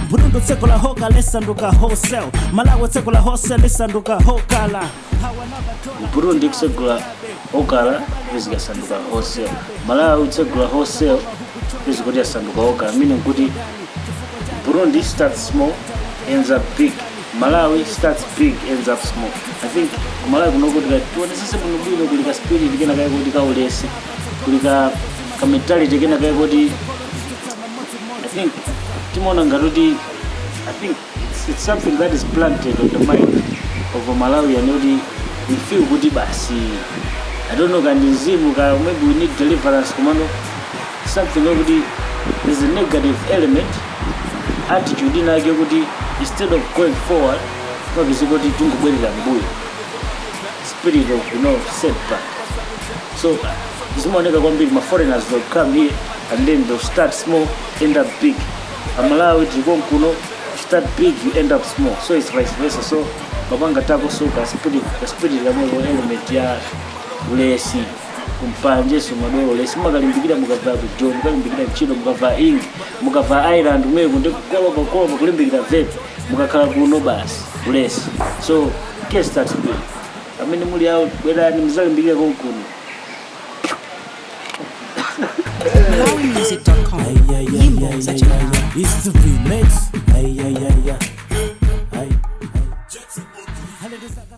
Burundi tseko la hoka lisanduka wholesale. Malawi tseko la wholesale lisanduka hokala. Burundi tseko la hokala lisanduka wholesale. Malawi tseko la wholesale lisanduka hokala. Meaning kuti Burundi starts small, ends up big. Malawi starts big, ends up small. I think Malawi kunokuti tuonesese kuno kulika spirit kena kaya kuti kaulesi. Kulika ka mentality kena kaya kuti I think Timona Ngarudi, I think it's something that is planted on the mind of Malawi and we feel good basi. I don't know maybe we need deliverance commando. Something already there's a negative element. Attitude in Agudi, instead of going forward, what is about it to spirit of setback. So this morning my foreigners will come here and then they'll start small, end up big. Malawi Kuno, start big, you end up small. So it's vice versa. So Babanga Tako so the spirit element ya ulesi kumpanje sumadoro lesi magalimbikira mugava John magalimbikira chino mugava ing mugava island kunde koba kulimbikira vet mugakala kuno basi ulesi. So guess that's big. Muli out whether ni mzalimbikira kuno MalawiMusic.com. It's the remix.